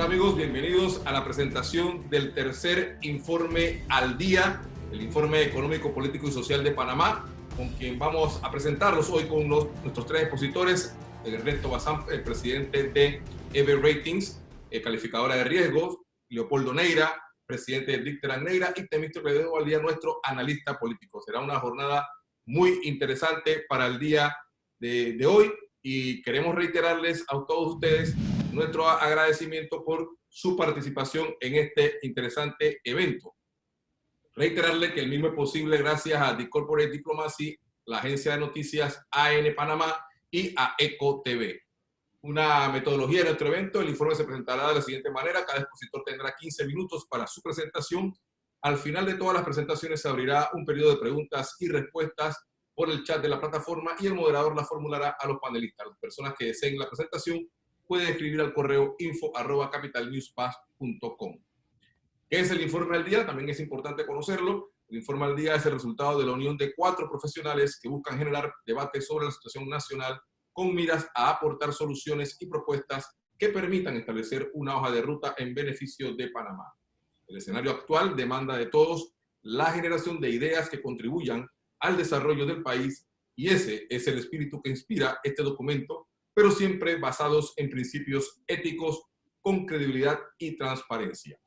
Hola amigos, bienvenidos a la presentación del tercer informe al día, el informe económico, político y social de Panamá, con quien vamos a presentarlos hoy con nuestros tres expositores: Ernesto Bazán, el presidente de EB Ratings, calificadora de riesgos; Leopoldo Neira, presidente de Dichter & Neira; y Temístocles Ledo Valdía, nuestro analista político. Será una jornada muy interesante para el día de hoy y queremos reiterarles a todos ustedes nuestro agradecimiento por su participación en este interesante evento. Reiterarle que el mismo es posible gracias a The Corporate Diplomacy, la agencia de noticias AN Panamá y a EcoTV. Una metodología de nuestro evento: el informe se presentará de la siguiente manera. Cada expositor tendrá 15 minutos para su presentación. Al final de todas las presentaciones se abrirá un periodo de preguntas y respuestas por el chat de la plataforma y el moderador la formulará a los panelistas. Las personas que deseen la presentación pueden escribir al correo info@capitalnewspass.com. ¿Qué es el informe al día? También es importante conocerlo. El informe al día es el resultado de la unión de 4 profesionales que buscan generar debate sobre la situación nacional con miras a aportar soluciones y propuestas que permitan establecer una hoja de ruta en beneficio de Panamá. El escenario actual demanda de todos la generación de ideas que contribuyan al desarrollo del país, y ese es el espíritu que inspira este documento, pero siempre basados en principios éticos con credibilidad y transparencia.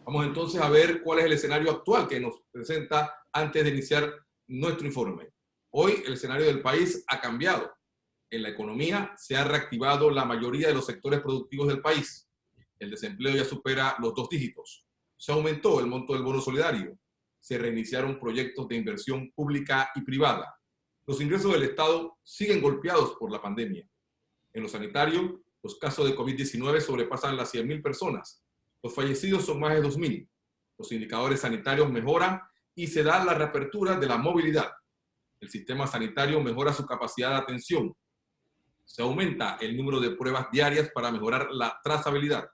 Vamos entonces a ver cuál es el escenario actual que nos presenta antes de iniciar nuestro informe. Hoy el escenario del país ha cambiado. En la economía se ha reactivado la mayoría de los sectores productivos del país. El desempleo ya supera los 2 dígitos. Se aumentó el monto del bono solidario. Se reiniciaron proyectos de inversión pública y privada. Los ingresos del Estado siguen golpeados por la pandemia. En lo sanitario, los casos de COVID-19 sobrepasan las 100.000 personas. Los fallecidos son más de 2.000. Los indicadores sanitarios mejoran y se da la reapertura de la movilidad. El sistema sanitario mejora su capacidad de atención. Se aumenta el número de pruebas diarias para mejorar la trazabilidad.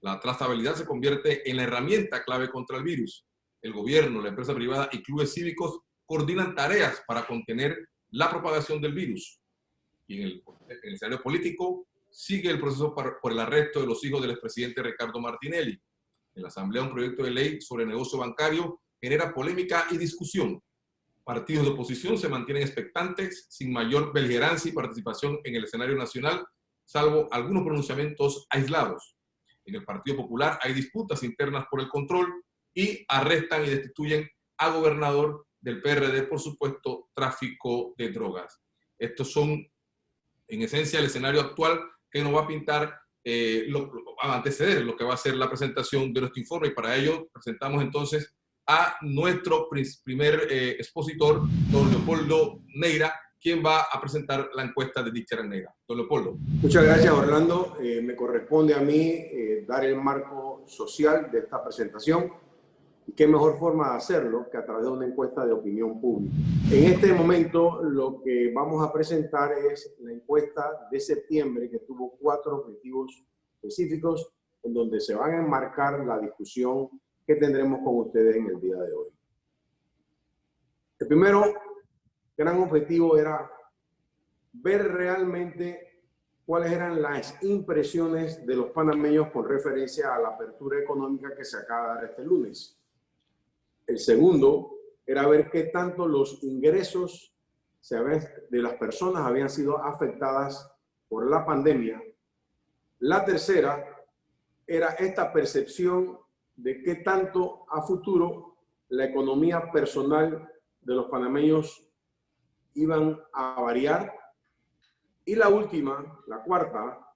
La trazabilidad se convierte en la herramienta clave contra el virus. El gobierno, la empresa privada y clubes cívicos coordinan tareas para contener la propagación del virus. Y en el escenario político sigue el proceso por el arresto de los hijos del expresidente Ricardo Martinelli. En la Asamblea, un proyecto de ley sobre negocio bancario genera polémica y discusión. Partidos de oposición se mantienen expectantes, sin mayor beligerancia y participación en el escenario nacional, salvo algunos pronunciamientos aislados. En el Partido Popular hay disputas internas por el control y arrestan y destituyen a gobernador del PRD por supuesto tráfico de drogas. Estos son, en esencia, el escenario actual que nos va a pintar, a anteceder lo que va a ser la presentación de nuestro informe. Y para ello presentamos entonces a nuestro primer expositor, don Leopoldo Neira, quien va a presentar la encuesta de Dichter & Neira. Don Leopoldo. Muchas gracias, Orlando. Me corresponde a mí dar el marco social de esta presentación. Y qué mejor forma de hacerlo que a través de una encuesta de opinión pública. En este momento lo que vamos a presentar es la encuesta de septiembre, que tuvo 4 objetivos específicos en donde se van a enmarcar la discusión que tendremos con ustedes en el día de hoy. El primero gran objetivo era ver realmente cuáles eran las impresiones de los panameños con referencia a la apertura económica que se acaba de dar este lunes. El segundo era ver qué tanto los ingresos de las personas habían sido afectadas por la pandemia. La tercera era esta percepción de qué tanto a futuro la economía personal de los panameños iban a variar. Y la última, la cuarta,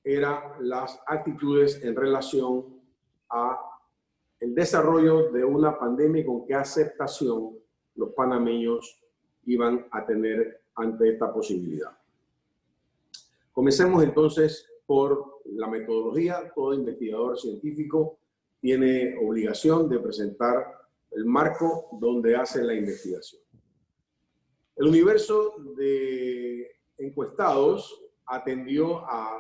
era las actitudes en relación a el desarrollo de una pandemia y con qué aceptación los panameños iban a tener ante esta posibilidad. Comencemos entonces por la metodología. Todo investigador científico tiene obligación de presentar el marco donde hace la investigación. El universo de encuestados atendió a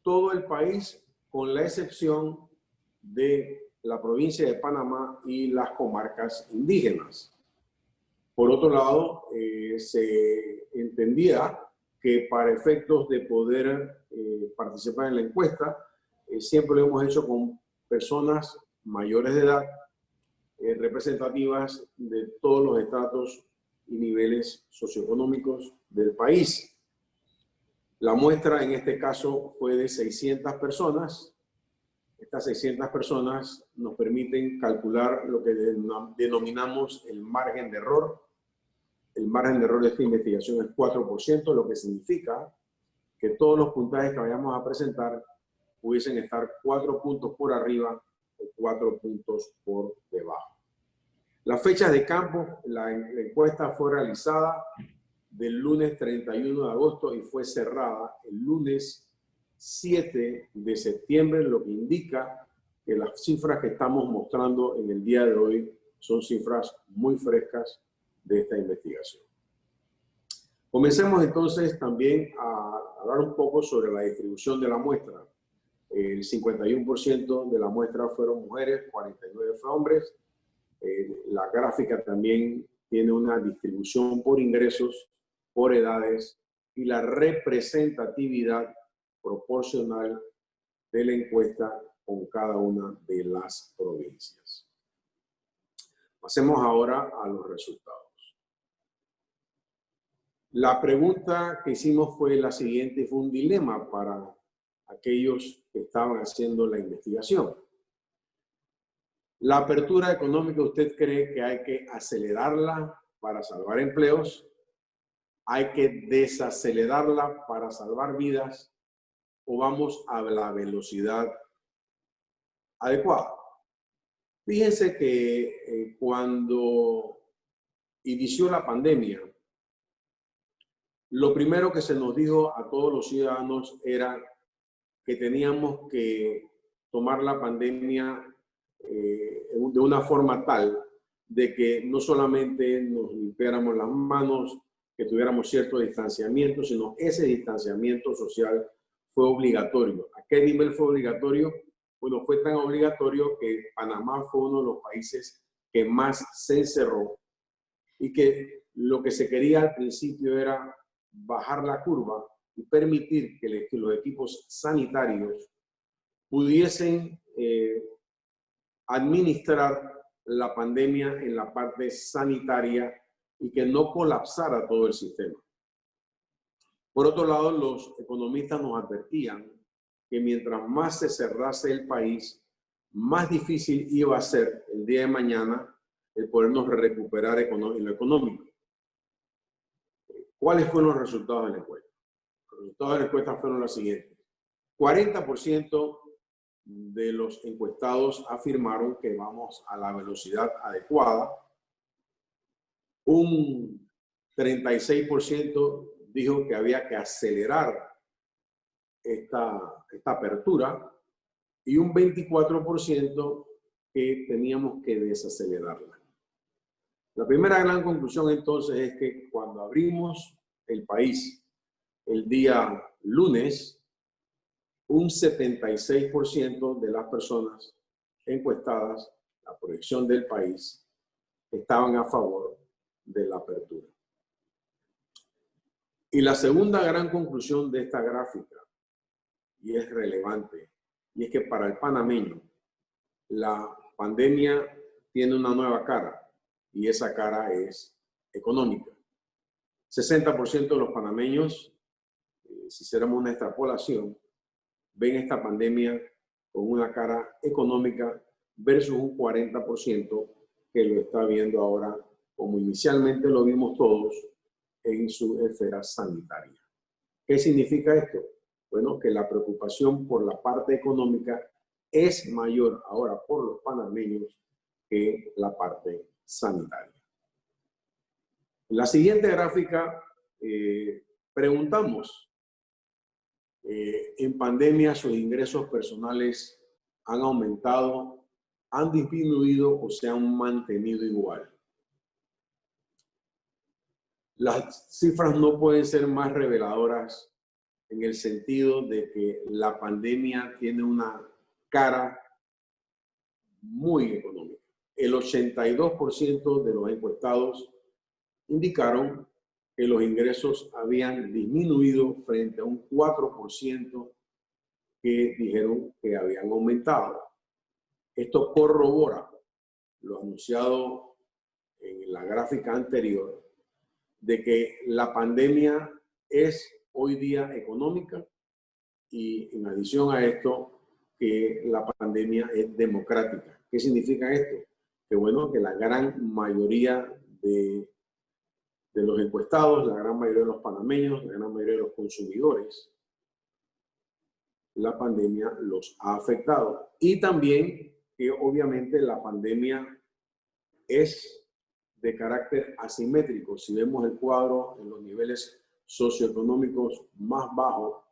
todo el país con la excepción de la provincia de Panamá y las comarcas indígenas. Por otro lado, se entendía que para efectos de poder participar en la encuesta, siempre lo hemos hecho con personas mayores de edad, representativas de todos los estratos y niveles socioeconómicos del país. La muestra en este caso fue de 600 personas. Estas 600 personas nos permiten calcular lo que denominamos el margen de error. El margen de error de esta investigación es 4%, lo que significa que todos los puntajes que vayamos a presentar pudiesen estar 4 puntos por arriba o 4 puntos por debajo. Las fechas de campo, la encuesta fue realizada del lunes 31 de agosto y fue cerrada el lunes 7 de septiembre, lo que indica que las cifras que estamos mostrando en el día de hoy son cifras muy frescas de esta investigación. Comencemos entonces también a hablar un poco sobre la distribución de la muestra. El 51% de la muestra fueron mujeres, 49% fue hombres. La gráfica también tiene una distribución por ingresos, por edades y la representatividad proporcional de la encuesta con cada una de las provincias. Pasemos ahora a los resultados. La pregunta que hicimos fue la siguiente, fue un dilema para aquellos que estaban haciendo la investigación. ¿La apertura económica usted cree que hay que acelerarla para salvar empleos? ¿Hay que desacelerarla para salvar vidas? ¿O vamos a la velocidad adecuada? Fíjense que cuando inició la pandemia, lo primero que se nos dijo a todos los ciudadanos era que teníamos que tomar la pandemia de una forma tal de que no solamente nos limpiáramos las manos, que tuviéramos cierto distanciamiento, sino ese distanciamiento social fue obligatorio. ¿A qué nivel fue obligatorio? Bueno, fue tan obligatorio que Panamá fue uno de los países que más se encerró y que lo que se quería al principio era bajar la curva y permitir que los equipos sanitarios pudiesen administrar la pandemia en la parte sanitaria y que no colapsara todo el sistema. Por otro lado, los economistas nos advertían que mientras más se cerrase el país, más difícil iba a ser el día de mañana el podernos recuperar en lo económico. ¿Cuáles fueron los resultados de la encuesta? Los resultados de la encuesta fueron los siguientes. 40% de los encuestados afirmaron que vamos a la velocidad adecuada. Un 36% dijo que había que acelerar esta apertura y un 24% que teníamos que desacelerarla. La primera gran conclusión entonces es que cuando abrimos el país el día lunes, un 76% de las personas encuestadas, la proyección del país, estaban a favor de la apertura. Y la segunda gran conclusión de esta gráfica, y es relevante, y es que para el panameño la pandemia tiene una nueva cara, y esa cara es económica. 60% de los panameños, si hiciéramos una extrapolación, ven esta pandemia con una cara económica versus un 40% que lo está viendo ahora como inicialmente lo vimos todos en su esfera sanitaria. ¿Qué significa esto? Bueno, que la preocupación por la parte económica es mayor ahora por los panameños que la parte sanitaria. En la siguiente gráfica preguntamos, en pandemia sus ingresos personales han aumentado, han disminuido o se han mantenido igual. Las cifras no pueden ser más reveladoras en el sentido de que la pandemia tiene una cara muy económica. El 82% de los encuestados indicaron que los ingresos habían disminuido frente a un 4% que dijeron que habían aumentado. Esto corrobora lo anunciado en la gráfica anterior, de que la pandemia es hoy día económica y en adición a esto, que la pandemia es democrática. ¿Qué significa esto? Que bueno, que la gran mayoría de los encuestados, la gran mayoría de los panameños, la gran mayoría de los consumidores, la pandemia los ha afectado. Y también que obviamente la pandemia es de carácter asimétrico. Si vemos el cuadro en los niveles socioeconómicos más bajos,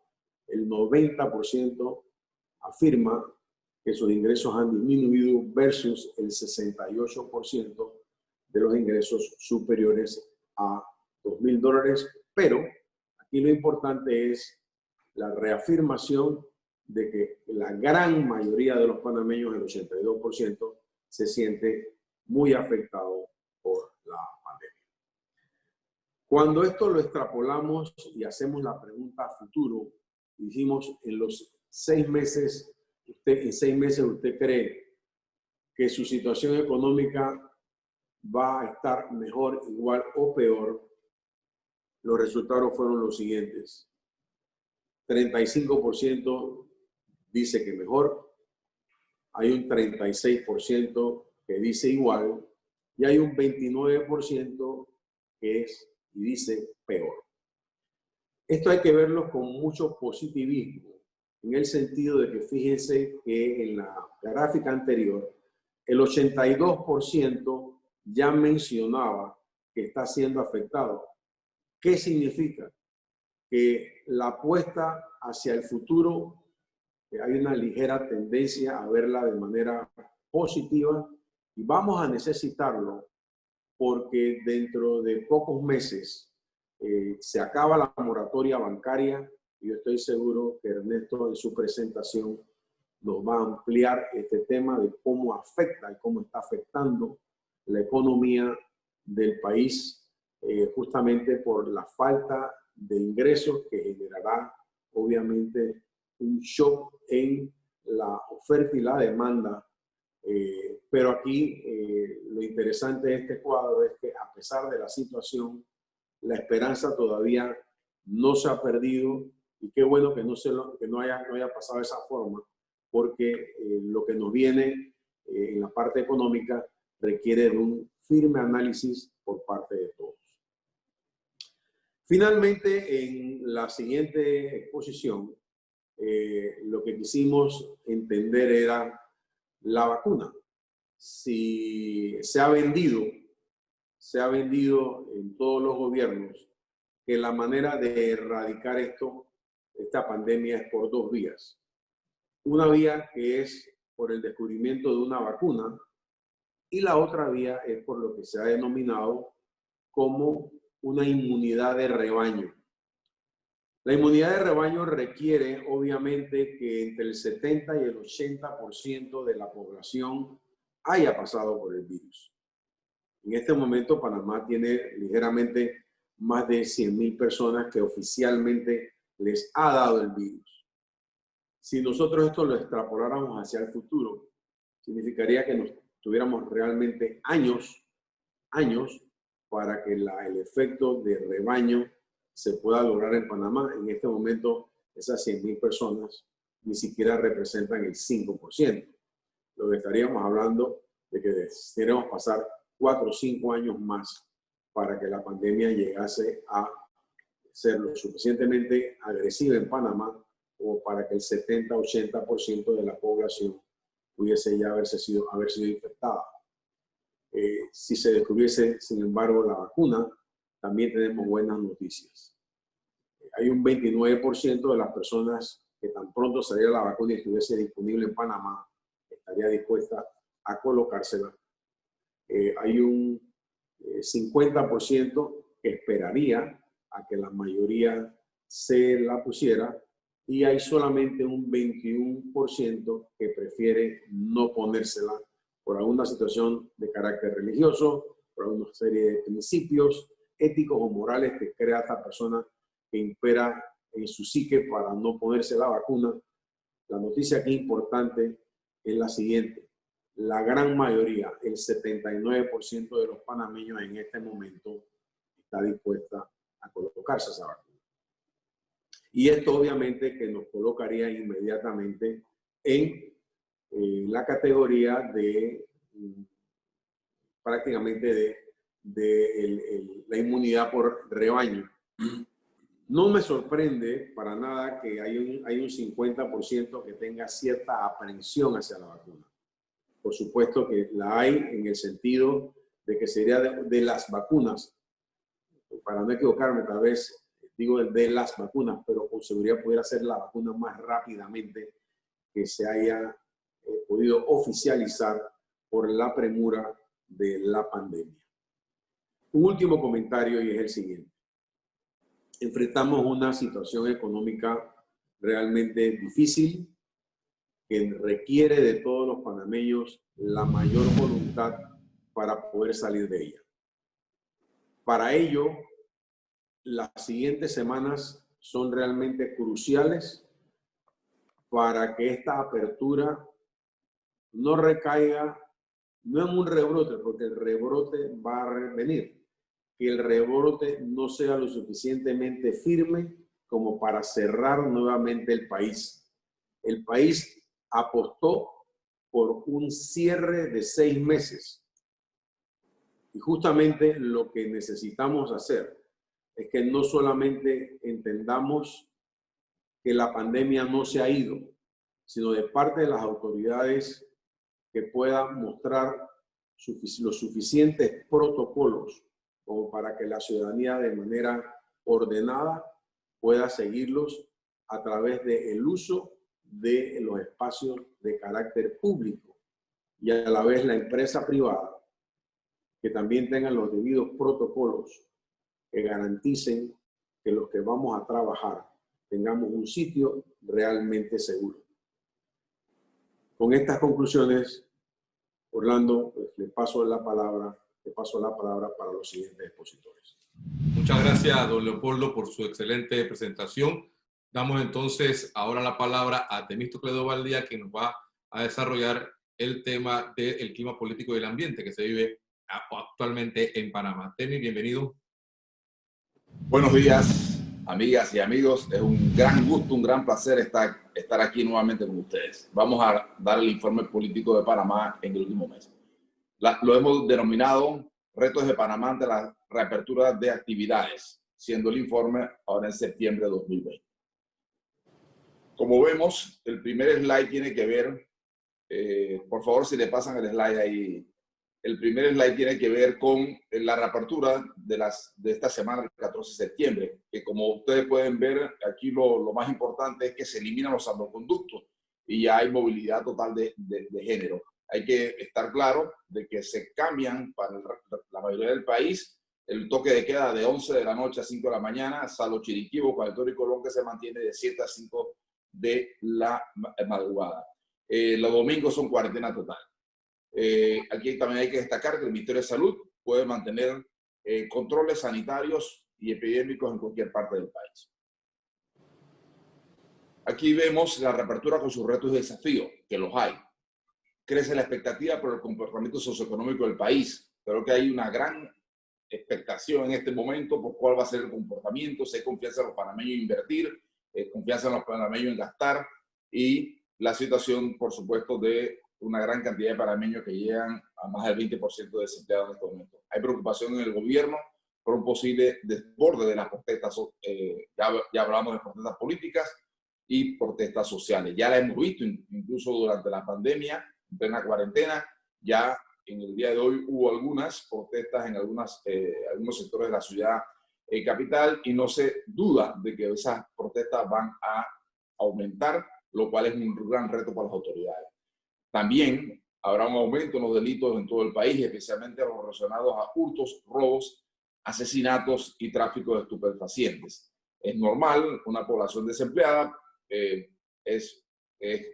el 90% afirma que sus ingresos han disminuido versus el 68% de los ingresos superiores a $2,000. Pero aquí lo importante es la reafirmación de que la gran mayoría de los panameños, el 82%, se siente muy afectado por la pandemia. Cuando esto lo extrapolamos y hacemos la pregunta a futuro, dijimos en 6 meses, en 6 meses usted cree que su situación económica va a estar mejor, igual o peor. Los resultados fueron los siguientes. 35% dice que mejor, hay un 36% que dice igual y hay un 29% que es y dice peor. Esto hay que verlo con mucho positivismo, en el sentido de que fíjense que en la gráfica anterior, el 82% ya mencionaba que está siendo afectado. ¿Qué significa? Que la apuesta hacia el futuro, hay una ligera tendencia a verla de manera positiva y vamos a necesitarlo porque dentro de pocos meses se acaba la moratoria bancaria y yo estoy seguro que Ernesto en su presentación nos va a ampliar este tema de cómo afecta y cómo está afectando la economía del país justamente por la falta de ingresos que generará obviamente un shock en la oferta y la demanda. Pero aquí lo interesante de este cuadro es que a pesar de la situación, la esperanza todavía no se ha perdido y qué bueno que no haya pasado de esa forma, porque lo que nos viene en la parte económica requiere de un firme análisis por parte de todos. Finalmente, en la siguiente exposición, lo que quisimos entender era la vacuna. Si se ha vendido en todos los gobiernos que la manera de erradicar esta pandemia es por 2 vías. Una vía que es por el descubrimiento de una vacuna y la otra vía es por lo que se ha denominado como una inmunidad de rebaño. La inmunidad de rebaño requiere, obviamente, que entre el 70 y el 80% de la población haya pasado por el virus. En este momento, Panamá tiene ligeramente más de 100,000 personas que oficialmente les ha dado el virus. Si nosotros esto lo extrapoláramos hacia el futuro, significaría que nos tuviéramos realmente años para que el efecto de rebaño se pueda lograr en Panamá. En este momento, esas 100,000 personas ni siquiera representan el 5%. Lo que estaríamos hablando de que deberíamos pasar 4 o 5 años más para que la pandemia llegase a ser lo suficientemente agresiva en Panamá o para que el 70-80% de la población pudiese ya haber sido infectada. Si se descubriese, sin embargo, la vacuna, también tenemos buenas noticias. Hay un 29% de las personas que tan pronto saliera la vacuna y estuviese disponible en Panamá, estaría dispuesta a colocársela. Hay un 50% que esperaría a que la mayoría se la pusiera y hay solamente un 21% que prefiere no ponérsela por alguna situación de carácter religioso, por alguna serie de principios éticos o morales que crea esta persona que impera en su psique para no ponerse la vacuna. La noticia aquí importante es la siguiente. La gran mayoría, el 79% de los panameños en este momento está dispuesta a colocarse esa vacuna. Y esto obviamente que nos colocaría inmediatamente en la categoría de prácticamente de la inmunidad por rebaño. No me sorprende para nada que hay un 50% que tenga cierta aprensión hacia la vacuna. Por supuesto que la hay en el sentido de que sería de las vacunas, para no equivocarme, tal vez digo de las vacunas, pero con seguridad pudiera ser la vacuna más rápidamente que se haya podido oficializar por la premura de la pandemia. Un último comentario y es el siguiente. Enfrentamos una situación económica realmente difícil que requiere de todos los panameños la mayor voluntad para poder salir de ella. Para ello, las siguientes semanas son realmente cruciales para que esta apertura no recaiga, no en un rebrote, porque el rebrote va a venir, que el rebrote no sea lo suficientemente firme como para cerrar nuevamente el país. El país apostó por un cierre de 6 meses. Y justamente lo que necesitamos hacer es que no solamente entendamos que la pandemia no se ha ido, sino de parte de las autoridades que puedan mostrar los suficientes protocolos como para que la ciudadanía de manera ordenada pueda seguirlos a través del uso de los espacios de carácter público y a la vez la empresa privada que también tengan los debidos protocolos que garanticen que los que vamos a trabajar tengamos un sitio realmente seguro. Con estas conclusiones, Orlando, pues, le paso la palabra para los siguientes expositores. Muchas gracias, don Leopoldo, por su excelente presentación. Damos entonces ahora la palabra a Temístocles Valdía, que nos va a desarrollar el tema del clima político y del ambiente que se vive actualmente en Panamá. Temi, bienvenido. Buenos días, amigas y amigos. Es un gran gusto, un gran placer estar aquí nuevamente con ustedes. Vamos a dar el informe político de Panamá en el último mes. Lo hemos denominado Retos de Panamá ante la reapertura de actividades, siendo el informe ahora en septiembre de 2020. Como vemos, el primer slide tiene que ver, por favor, si le pasan el slide ahí. El primer slide tiene que ver con la reapertura de esta semana, el 14 de septiembre, que como ustedes pueden ver, aquí lo más importante es que se eliminan los salvoconductos y ya hay movilidad total de género. Hay que estar claro de que se cambian para la mayoría del país el toque de queda de 11 de la noche a 5 de la mañana, salvo Chiriquí, Cuarentón y Colón, que se mantiene de 7 a 5 de la madrugada. Los domingos son cuarentena total. Aquí también hay que destacar que el Ministerio de Salud puede mantener controles sanitarios y epidémicos en cualquier parte del país. Aquí vemos la reapertura con sus retos y desafíos, que los hay. Crece la expectativa por el comportamiento socioeconómico del país. Creo que hay una gran expectación en este momento por cuál va a ser el comportamiento. Se confianza en los panameños en invertir, confianza en los panameños en gastar y la situación, por supuesto, de una gran cantidad de panameños que llegan a más del 20% de desempleados en este momento. Hay preocupación en el gobierno por un posible desborde de las protestas, ya hablamos de protestas políticas y protestas sociales. Ya la hemos visto incluso durante la pandemia, en plena cuarentena, ya en el día de hoy hubo algunas protestas en algunos sectores de la ciudad capital y no se duda de que esas protestas van a aumentar, lo cual es un gran reto para las autoridades. También habrá un aumento en los delitos en todo el país, especialmente los relacionados a hurtos, robos, asesinatos y tráfico de estupefacientes. Es normal, una población desempleada, es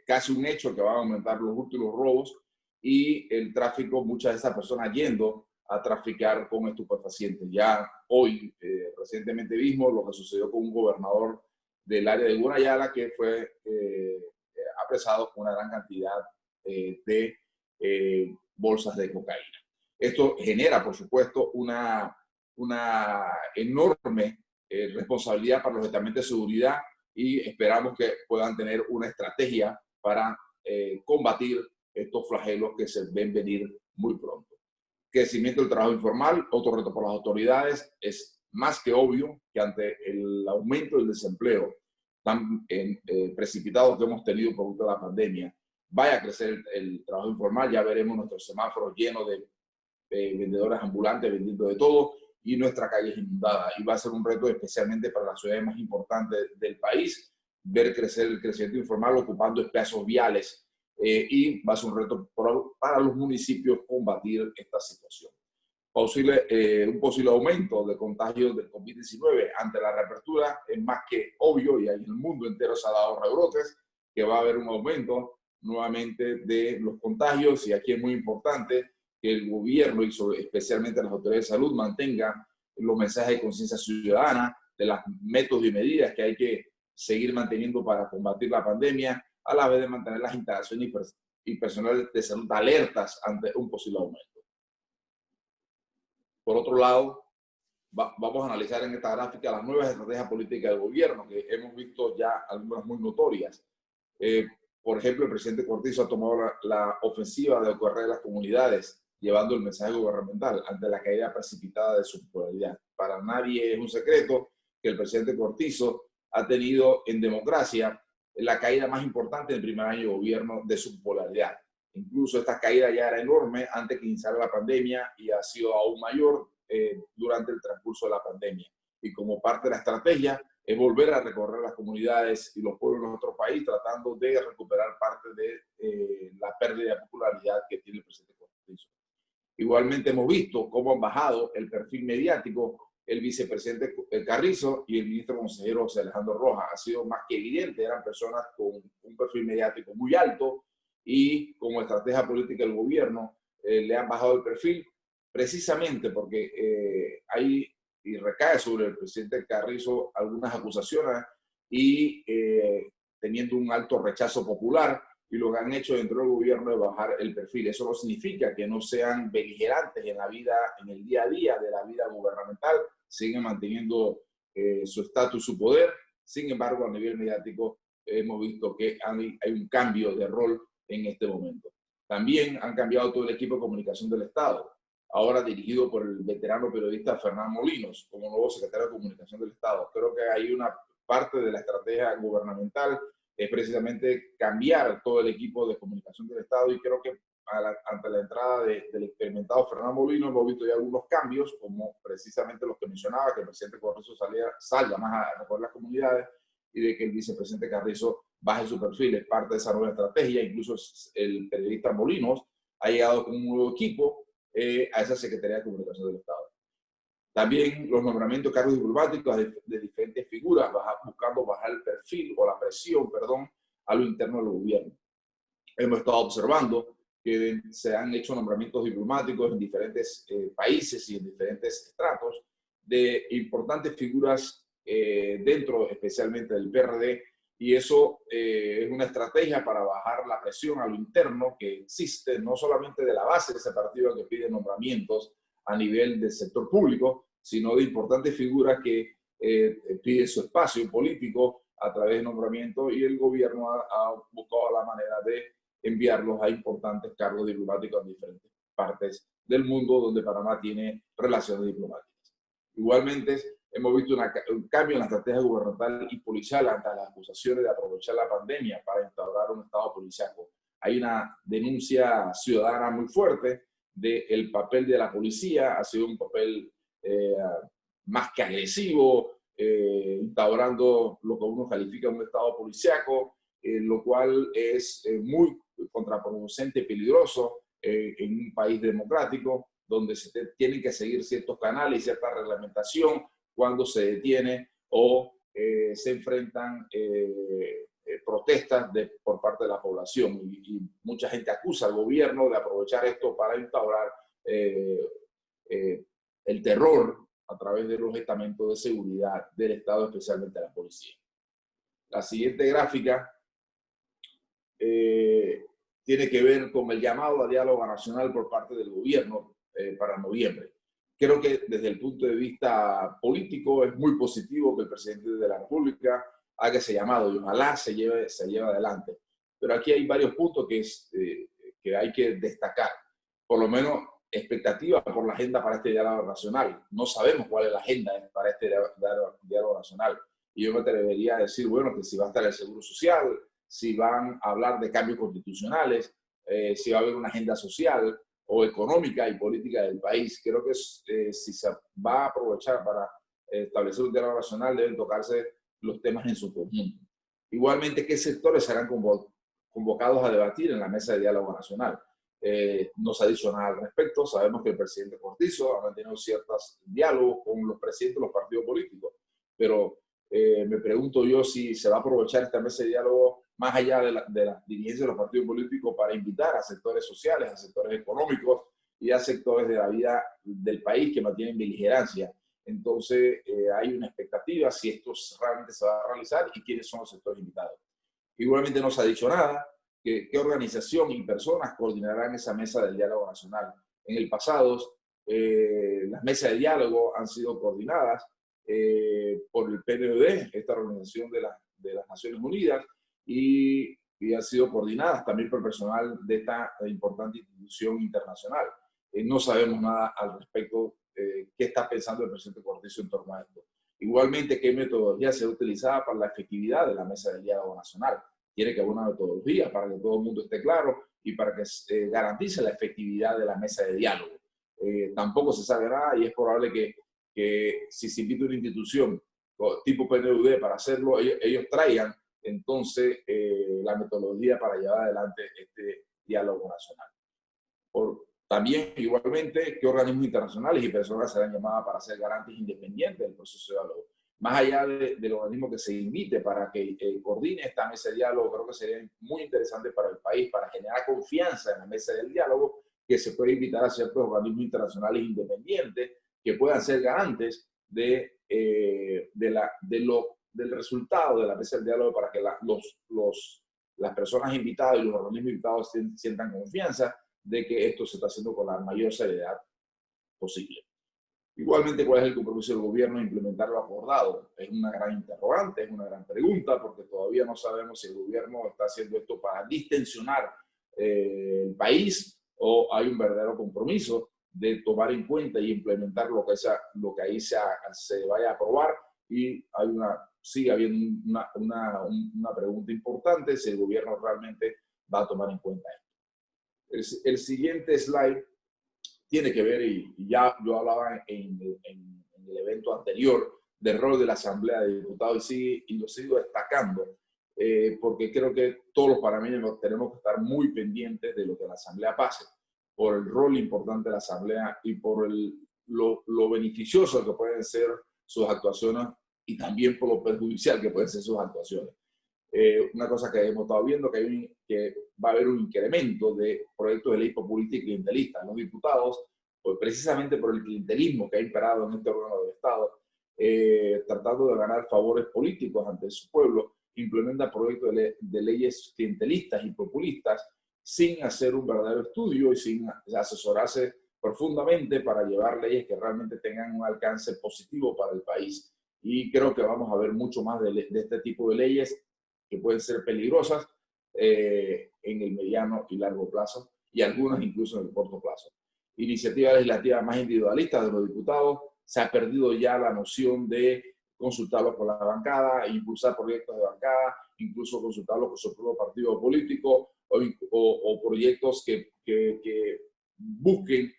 casi un hecho que van a aumentar los hurtos y los robos y el tráfico, muchas de esas personas yendo a traficar con estupefacientes. Ya hoy, recientemente vimos lo que sucedió con un gobernador del área de Gunayala que fue apresado con una gran cantidad de bolsas de cocaína. Esto genera, por supuesto, una enorme responsabilidad para los estamentos de seguridad y esperamos que puedan tener una estrategia para combatir estos flagelos que se ven venir muy pronto. Crecimiento del trabajo informal, otro reto por las autoridades. Es más que obvio que ante el aumento del desempleo tan precipitado que hemos tenido producto de la pandemia, vaya a crecer el trabajo informal. Ya veremos nuestros semáforos llenos de vendedores ambulantes vendiendo de todo y nuestra calle es inundada. Y va a ser un reto especialmente para las ciudades más importantes del país, ver crecer el crecimiento informal ocupando espacios viales y va a ser un reto para los municipios combatir esta situación. Un posible aumento de contagios del COVID-19 ante la reapertura es más que obvio y en el mundo entero se ha dado rebrotes, que va a haber un aumento nuevamente de los contagios y aquí es muy importante que el gobierno y especialmente las autoridades de salud mantengan los mensajes de conciencia ciudadana de los métodos y medidas que hay que seguir manteniendo para combatir la pandemia, a la vez de mantener las instalaciones y personal de salud alertas ante un posible aumento. Por otro lado, vamos a analizar en esta gráfica las nuevas estrategias políticas del gobierno, que hemos visto ya algunas muy notorias. Por ejemplo, el presidente Cortizo ha tomado la ofensiva de correr las comunidades, llevando el mensaje gubernamental ante la caída precipitada de su popularidad. Para nadie es un secreto que el presidente Cortizo ha tenido en democracia la caída más importante en el primer año de gobierno de su popularidad. Incluso esta caída ya era enorme antes que iniciara la pandemia y ha sido aún mayor durante el transcurso de la pandemia. Y como parte de la estrategia es volver a recorrer las comunidades y los pueblos de nuestro país tratando de recuperar parte de la pérdida de popularidad que tiene el presidente Cortizo. Igualmente hemos visto cómo han bajado el perfil mediático el vicepresidente Carrizo y el ministro consejero José Alejandro Rojas. Ha sido más que evidente, eran personas con un perfil mediático muy alto y como estrategia política del gobierno le han bajado el perfil precisamente porque hay y recae sobre el presidente Carrizo algunas acusaciones y teniendo un alto rechazo popular, y lo que han hecho dentro del gobierno es bajar el perfil. Eso no significa que no sean beligerantes en la vida, en el día a día de la vida gubernamental, siguen manteniendo su estatus, su poder. Sin embargo, a nivel mediático hemos visto que hay un cambio de rol en este momento. También han cambiado todo el equipo de comunicación del Estado, ahora dirigido por el veterano periodista Fernán Molinos como nuevo secretario de Comunicación del Estado. Creo que hay una parte de la estrategia gubernamental es precisamente cambiar todo el equipo de comunicación del Estado y creo que ante la entrada del experimentado Fernando Molino hemos visto ya algunos cambios, como precisamente los que mencionaba, que el presidente Carrizo salga más a recorrer las comunidades y de que el vicepresidente Carrizo baje su perfil. Es parte de esa nueva estrategia. Incluso el periodista Molinos ha llegado con un nuevo equipo a esa Secretaría de Comunicación del Estado. También los nombramientos de cargos diplomáticos de diferentes figuras, buscando bajar el perfil o la presión, perdón, a lo interno del gobierno. Hemos estado observando que se han hecho nombramientos diplomáticos en diferentes países y en diferentes estratos de importantes figuras dentro especialmente del PRD, y eso es una estrategia para bajar la presión a lo interno que existe, no solamente de la base de ese partido que pide nombramientos a nivel del sector público, sino de importantes figuras que piden su espacio político a través de nombramiento, y el gobierno ha buscado la manera de enviarlos a importantes cargos diplomáticos en diferentes partes del mundo donde Panamá tiene relaciones diplomáticas. Igualmente, hemos visto un cambio en la estrategia gubernamental y policial ante las acusaciones de aprovechar la pandemia para instaurar un estado policíaco. Hay una denuncia ciudadana muy fuerte del papel de la policía, ha sido un papel más que agresivo, instaurando lo que uno califica un estado policíaco, lo cual es muy contraproducente y peligroso en un país democrático, donde se tienen que seguir ciertos canales y cierta reglamentación cuando se detiene o se enfrentan protestas por parte de la población. Y mucha gente acusa al gobierno de aprovechar esto para instaurar el terror a través de los estamentos de seguridad del Estado, especialmente la policía. La siguiente gráfica tiene que ver con el llamado a diálogo nacional por parte del gobierno para noviembre. Creo que desde el punto de vista político es muy positivo que el presidente de la República haga ese llamado y ojalá se lleve adelante. Pero aquí hay varios puntos que hay que destacar. Por lo menos expectativa por la agenda para este diálogo nacional. No sabemos cuál es la agenda para este diálogo nacional. Y yo me atrevería a decir, bueno, que si va a estar el Seguro Social, si van a hablar de cambios constitucionales, si va a haber una agenda social o económica y política del país. Creo que si se va a aprovechar para establecer un diálogo nacional, deben tocarse los temas en su conjunto. Igualmente, ¿qué sectores serán convocados a debatir en la mesa de diálogo nacional? No se ha dicho nada al respecto. Sabemos que el presidente Cortizo ha mantenido ciertos diálogos con los presidentes de los partidos políticos, pero me pregunto yo si se va a aprovechar esta mesa de diálogo más allá de la dirigencia de los partidos políticos para invitar a sectores sociales, a sectores económicos y a sectores de la vida del país que mantienen beligerancia. Entonces hay una expectativa si esto realmente se va a realizar y quiénes son los sectores invitados. Igualmente no se ha dicho nada. ¿Qué organización y personas coordinarán esa mesa del diálogo nacional? En el pasado, las mesas de diálogo han sido coordinadas por el PNUD, esta organización de las Naciones Unidas, y han sido coordinadas también por el personal de esta importante institución internacional. No sabemos nada al respecto qué está pensando el presidente Cortizo en torno a esto. Igualmente, qué metodología se ha utilizado para la efectividad de la mesa del diálogo nacional. Tiene que haber una metodología para que todo el mundo esté claro y para que garantice la efectividad de la mesa de diálogo. Tampoco se sabe nada y es probable que si se invita una institución tipo PNUD para hacerlo, ellos traigan entonces la metodología para llevar adelante este diálogo nacional. También, igualmente, qué organismos internacionales y personas serán llamadas para ser garantes independientes del proceso de diálogo. Más allá del organismo que se invite para que coordine esta mesa de diálogo, creo que sería muy interesante para el país, para generar confianza en la mesa del diálogo, que se pueda invitar a ciertos organismos internacionales independientes que puedan ser garantes del resultado de la mesa del diálogo para que las personas invitadas y los organismos invitados sientan confianza de que esto se está haciendo con la mayor seriedad posible. Igualmente, ¿cuál es el compromiso del gobierno de implementar lo acordado? Es una gran interrogante, es una gran pregunta, porque todavía no sabemos si el gobierno está haciendo esto para distensionar el país o hay un verdadero compromiso de tomar en cuenta y implementar lo que ahí se vaya a aprobar. Y sigue habiendo una pregunta importante, si el gobierno realmente va a tomar en cuenta esto. El siguiente slide tiene que ver, y ya yo hablaba en el evento anterior, del rol de la Asamblea de Diputados y lo sigo destacando, porque creo que todos los panameños tenemos que estar muy pendientes de lo que la Asamblea pase, por el rol importante de la Asamblea y por lo beneficioso que pueden ser sus actuaciones y también por lo perjudicial que pueden ser sus actuaciones. Una cosa que hemos estado viendo, que va a haber un incremento de proyectos de ley populista y clientelista. Los diputados, pues precisamente por el clientelismo que ha imperado en este órgano del Estado, tratando de ganar favores políticos ante su pueblo, implementa proyectos de leyes clientelistas y populistas sin hacer un verdadero estudio y sin asesorarse profundamente para llevar leyes que realmente tengan un alcance positivo para el país. Y creo que vamos a ver mucho más de este tipo de leyes que pueden ser peligrosas en el mediano y largo plazo, y algunas incluso en el corto plazo. Iniciativas legislativas más individualistas de los diputados, se ha perdido ya la noción de consultarlos por la bancada, impulsar proyectos de bancada, incluso consultarlos por su propio partido político, o proyectos que busquen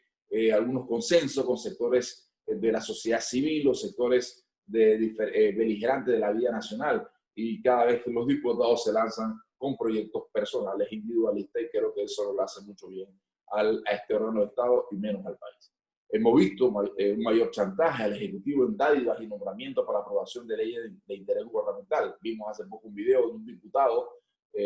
algunos consensos con sectores de la sociedad civil o sectores beligerantes de la vida nacional. Y cada vez que los diputados se lanzan con proyectos personales, individualistas, y creo que eso lo hace mucho bien a este órgano de Estado y menos al país. Hemos visto un mayor chantaje al Ejecutivo en dádivas y nombramientos para la aprobación de leyes de interés gubernamental. Vimos hace poco un video de un diputado,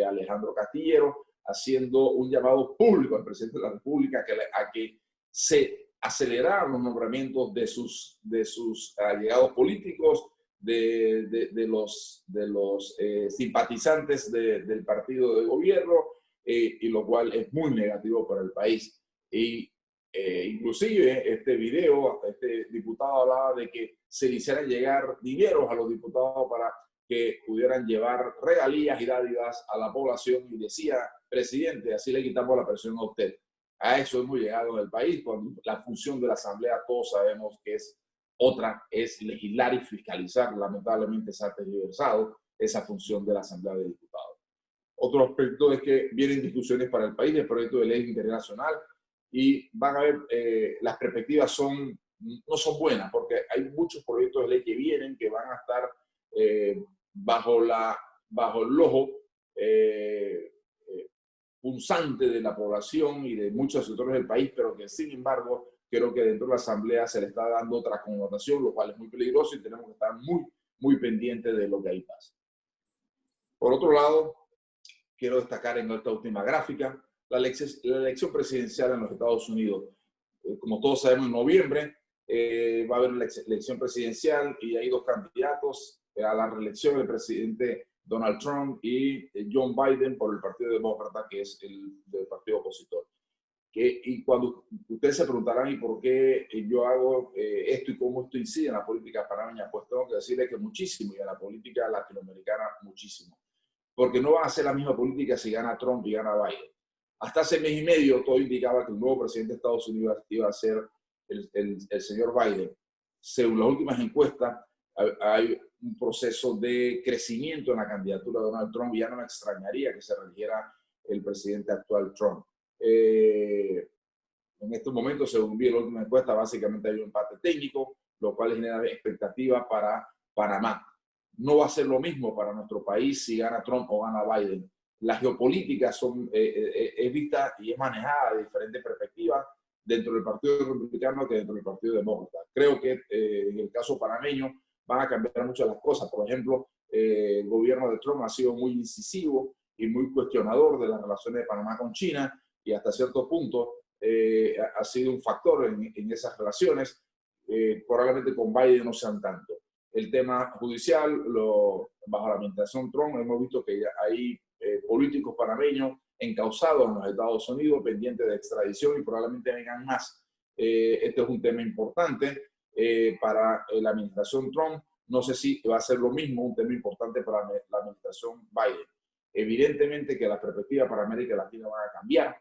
Alejandro Castillero, haciendo un llamado público al presidente de la República a que se acelerar los nombramientos de sus allegados políticos, de los simpatizantes del partido de gobierno, y lo cual es muy negativo para el país. Y inclusive este video, este diputado hablaba de que se le hicieran llegar dineros a los diputados para que pudieran llevar regalías y dádivas a la población, y decía: presidente, así le quitamos la presión a usted. A eso hemos llegado en el país, cuando la función de la Asamblea, todos sabemos que es otra, es legislar y fiscalizar. Lamentablemente se ha tergiversado esa función de la Asamblea de Diputados. Otro aspecto es que vienen discusiones para el país del proyecto de ley internacional, y van a ver, las perspectivas no son buenas, porque hay muchos proyectos de ley que vienen, que van a estar bajo el ojo punzante de la población y de muchos sectores del país, pero que sin embargo creo que dentro de la Asamblea se le está dando otra connotación, lo cual es muy peligroso, y tenemos que estar muy pendientes de lo que ahí pasa. Por otro lado, quiero destacar en esta última gráfica la elección presidencial en los Estados Unidos. Como todos sabemos, en noviembre va a haber una elección presidencial, y hay dos candidatos a la reelección: el presidente Donald Trump y John Biden por el Partido Demócrata, que es el del partido opositor. Y cuando ustedes se preguntarán, ¿y por qué yo hago esto y cómo esto incide en la política panameña? Pues tengo que decirles que muchísimo, y en la política latinoamericana muchísimo. Porque no va a ser la misma política si gana Trump y gana Biden. Hasta hace mes y medio todo indicaba que el nuevo presidente de Estados Unidos iba a ser el señor Biden. Según las últimas encuestas, hay un proceso de crecimiento en la candidatura de Donald Trump, y ya no me extrañaría que se reeligiera el presidente actual, Trump. En estos momentos, según vi la última encuesta, básicamente hay un empate técnico, lo cual genera expectativa para Panamá. No va a ser lo mismo para nuestro país si gana Trump o gana Biden. La geopolítica es vista y es manejada de diferentes perspectivas dentro del Partido Republicano que dentro del Partido Demócrata. Creo que en el caso panameño van a cambiar muchas las cosas. Por ejemplo, el gobierno de Trump ha sido muy incisivo y muy cuestionador de las relaciones de Panamá con China, y hasta cierto punto ha sido un factor en esas relaciones. Probablemente con Biden no sean tanto. El tema judicial, bajo la administración Trump, hemos visto que hay políticos panameños encausados en los Estados Unidos, pendientes de extradición, y probablemente vengan más. Este es un tema importante para la administración Trump. No sé si va a ser lo mismo, un tema importante para la administración Biden. Evidentemente que las perspectivas para América Latina van a cambiar,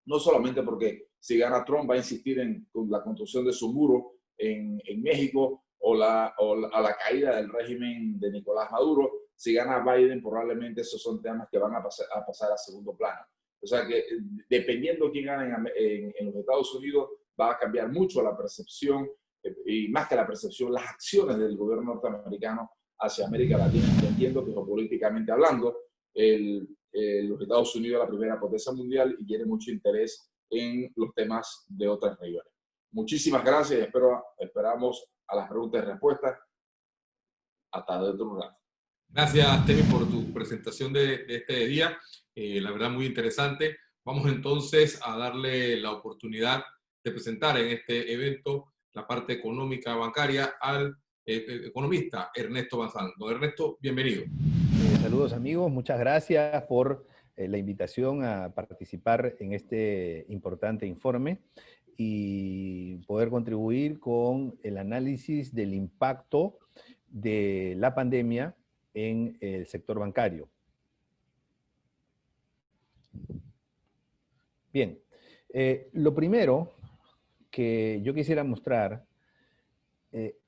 no solamente porque si gana Trump va a insistir en la construcción de su muro en México, o a la caída del régimen de Nicolás Maduro. Si gana Biden, probablemente esos son temas que van a pasar a segundo plano. O sea que dependiendo quién gane en los Estados Unidos, va a cambiar mucho la percepción, y más que la percepción, las acciones del gobierno norteamericano hacia América Latina, entendiendo que geopolíticamente hablando, los Estados Unidos es la primera potencia mundial y tiene mucho interés en los temas de otras regiones. Muchísimas gracias, y esperamos a las preguntas y respuestas. Hasta dentro de un rato. Gracias, Temi, por tu presentación de este día. La verdad, muy interesante. Vamos entonces a darle la oportunidad de presentar en este evento la parte económica bancaria al economista Ernesto Bazán. Don Ernesto, bienvenido. Saludos, amigos. Muchas gracias por la invitación a participar en este importante informe y poder contribuir con el análisis del impacto de la pandemia en el sector bancario. Bien, lo primero que yo quisiera mostrar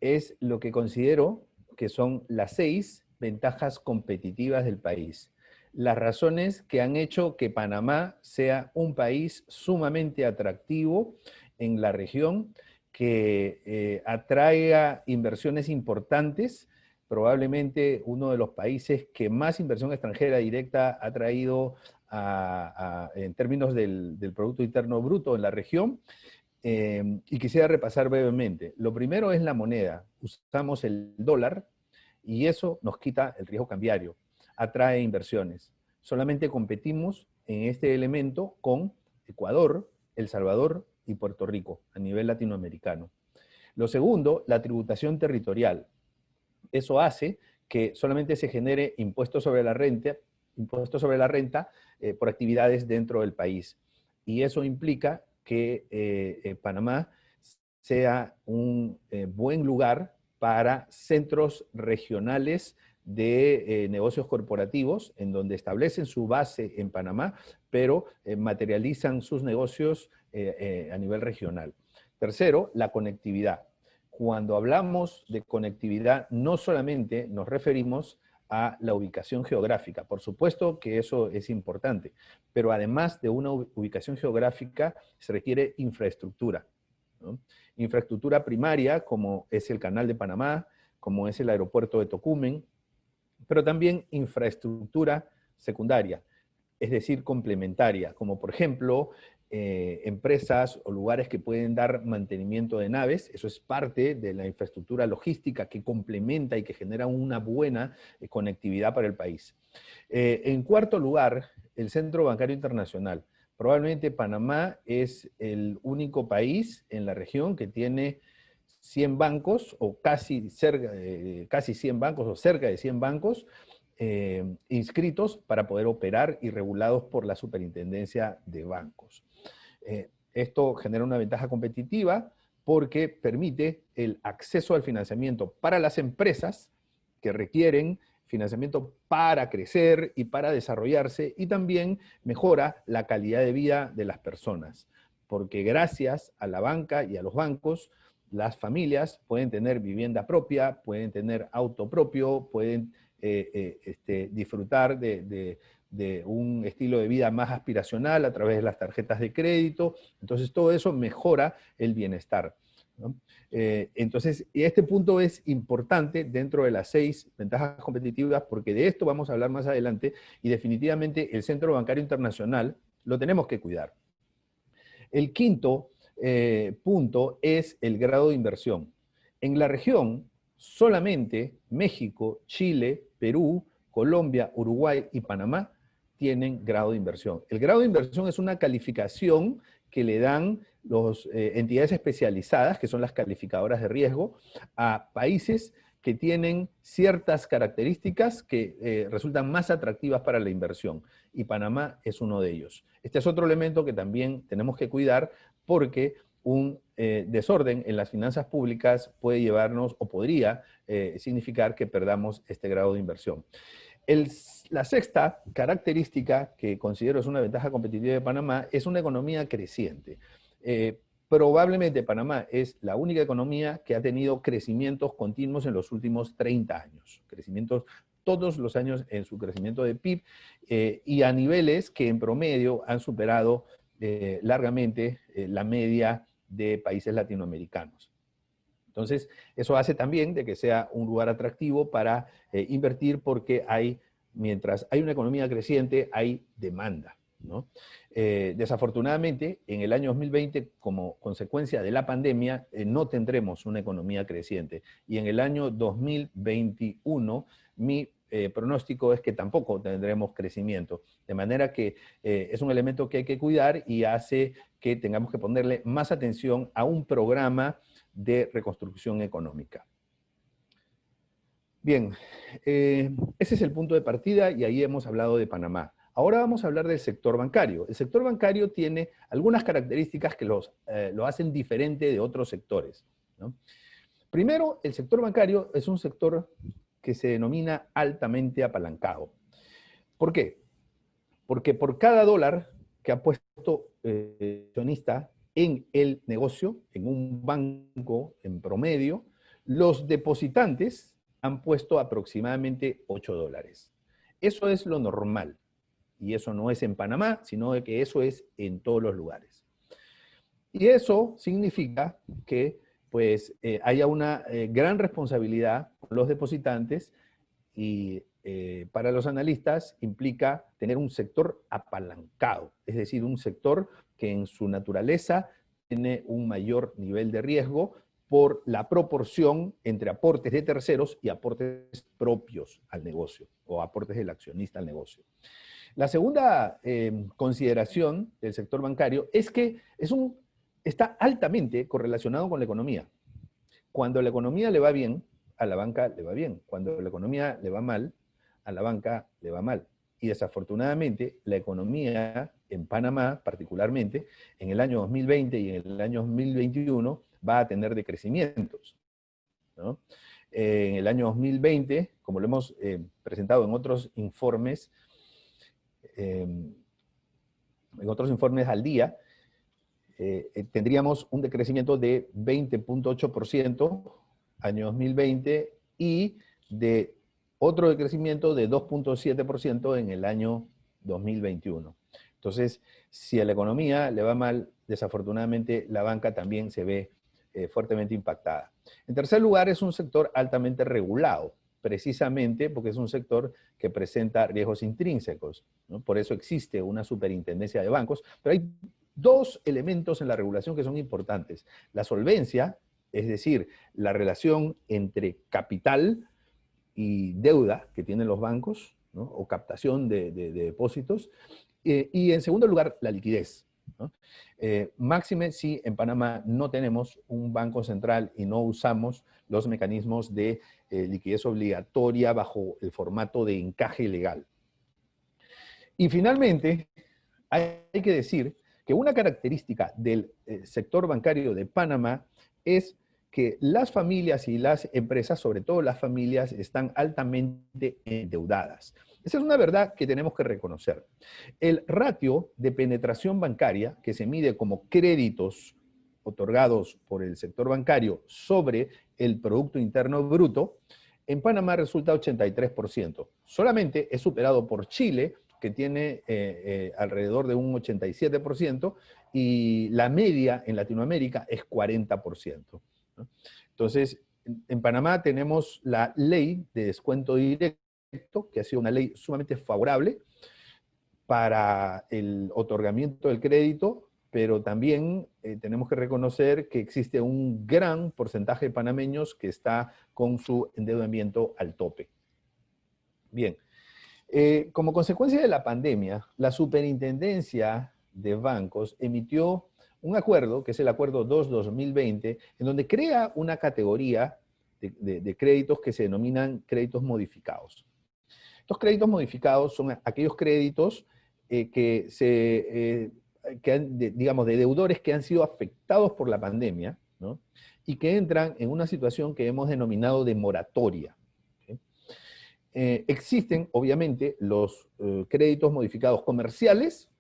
es lo que considero que son las 6 ventajas competitivas del país. Las razones que han hecho que Panamá sea un país sumamente atractivo en la región, que atraiga inversiones importantes, probablemente uno de los países que más inversión extranjera directa ha traído en términos del Producto Interno Bruto en la región. Y quisiera repasar brevemente. Lo primero es la moneda. Usamos el dólar y eso nos quita el riesgo cambiario, atrae inversiones. Solamente competimos en este elemento con Ecuador, El Salvador y Puerto Rico a nivel latinoamericano. Lo segundo, la tributación territorial. Eso hace que solamente se genere impuestos sobre la renta por actividades dentro del país. Y eso implica que Panamá sea un buen lugar para centros regionales de negocios corporativos, en donde establecen su base en Panamá, pero materializan sus negocios a nivel regional. Tercero, la conectividad. Cuando hablamos de conectividad, no solamente nos referimos a la ubicación geográfica. Por supuesto que eso es importante, pero además de una ubicación geográfica, se requiere infraestructura, ¿no? Infraestructura primaria, como es el Canal de Panamá, como es el aeropuerto de Tocumen, pero también infraestructura secundaria, es decir, complementaria, como por ejemplo, empresas o lugares que pueden dar mantenimiento de naves. Eso es parte de la infraestructura logística que complementa y que genera una buena conectividad para el país. En cuarto lugar, el Centro Bancario Internacional. Probablemente Panamá es el único país en la región que tiene 100 bancos o casi 100 bancos o cerca de 100 bancos inscritos para poder operar y regulados por la Superintendencia de Bancos. Esto genera una ventaja competitiva porque permite el acceso al financiamiento para las empresas que requieren financiamiento para crecer y para desarrollarse, y también mejora la calidad de vida de las personas, porque gracias a la banca y a los bancos, las familias pueden tener vivienda propia, pueden tener auto propio, pueden disfrutar de un estilo de vida más aspiracional a través de las tarjetas de crédito. Entonces todo eso mejora el bienestar, ¿no? Entonces, este punto es importante dentro de las 6 ventajas competitivas, porque de esto vamos a hablar más adelante, y definitivamente el Centro Bancario Internacional lo tenemos que cuidar. El quinto punto es el grado de inversión. En la región, solamente México, Chile, Perú, Colombia, Uruguay y Panamá tienen grado de inversión. El grado de inversión es una calificación que le dan las entidades especializadas, que son las calificadoras de riesgo, a países que tienen ciertas características que resultan más atractivas para la inversión. Y Panamá es uno de ellos. Este es otro elemento que también tenemos que cuidar, porque un desorden en las finanzas públicas puede llevarnos o podría significar que perdamos este grado de inversión. La sexta característica que considero es una ventaja competitiva de Panamá es una economía creciente. Probablemente Panamá es la única economía que ha tenido crecimientos continuos en los últimos 30 años. Crecimientos todos los años en su crecimiento de PIB y a niveles que en promedio han superado largamente la media de países latinoamericanos. Entonces, eso hace también de que sea un lugar atractivo para invertir, porque mientras hay una economía creciente, hay demanda, ¿no? Desafortunadamente, en el año 2020, como consecuencia de la pandemia, no tendremos una economía creciente. Y en el año 2021, mi pronóstico es que tampoco tendremos crecimiento. De manera que es un elemento que hay que cuidar y hace que tengamos que ponerle más atención a un programa de reconstrucción económica. Bien, ese es el punto de partida y ahí hemos hablado de Panamá. Ahora vamos a hablar del sector bancario. El sector bancario tiene algunas características que lo hacen diferente de otros sectores, ¿no? Primero, el sector bancario es un sector que se denomina altamente apalancado. ¿Por qué? Porque por cada dólar que ha puesto el accionista en el negocio, en un banco en promedio, los depositantes han puesto aproximadamente 8 dólares. Eso es lo normal. Y eso no es en Panamá, sino que eso es en todos los lugares. Y eso significa que pues, haya una gran responsabilidad con los depositantes, y para los analistas implica tener un sector apalancado, es decir, un sector que en su naturaleza tiene un mayor nivel de riesgo por la proporción entre aportes de terceros y aportes propios al negocio, o aportes del accionista al negocio. La segunda consideración del sector bancario es que es un está altamente correlacionado con la economía. Cuando la economía le va bien, a la banca le va bien. Cuando la economía le va mal, a la banca le va mal. Y desafortunadamente, la economía en Panamá, particularmente, en el año 2020 y en el año 2021, va a tener decrecimientos, ¿no? En el año 2020, como lo hemos presentado en otros informes al día, tendríamos un decrecimiento de 20.8% año 2020 y de otro decrecimiento de 2.7% en el año 2021. Entonces, si a la economía le va mal, desafortunadamente la banca también se ve fuertemente impactada. En tercer lugar, es un sector altamente regulado, precisamente porque es un sector que presenta riesgos intrínsecos, ¿no? Por eso existe una superintendencia de bancos, pero hay dos elementos en la regulación que son importantes. La solvencia, es decir, la relación entre capital y deuda que tienen los bancos, ¿no? O captación de depósitos. Y en segundo lugar, la liquidez, ¿no? Máxime si en Panamá no tenemos un banco central y no usamos los mecanismos de liquidez obligatoria bajo el formato de encaje legal. Y finalmente, hay que decir que una característica del sector bancario de Panamá es que las familias y las empresas, sobre todo las familias, están altamente endeudadas. Esa es una verdad que tenemos que reconocer. El ratio de penetración bancaria, que se mide como créditos otorgados por el sector bancario sobre el Producto Interno Bruto, en Panamá resulta 83%. Solamente es superado por Chile, que tiene alrededor de un 87%, y la media en Latinoamérica es 40%. ¿No? Entonces, en Panamá tenemos la ley de descuento directo, que ha sido una ley sumamente favorable para el otorgamiento del crédito, pero también tenemos que reconocer que existe un gran porcentaje de panameños que está con su endeudamiento al tope. Bien. Como consecuencia de la pandemia, la Superintendencia de Bancos emitió un acuerdo, que es el Acuerdo 2-2020, en donde crea una categoría de créditos que se denominan créditos modificados. Estos créditos modificados son aquellos créditos digamos, de deudores que han sido afectados por la pandemia, ¿no? Y que entran en una situación que hemos denominado de moratoria. Existen, obviamente, los créditos modificados comerciales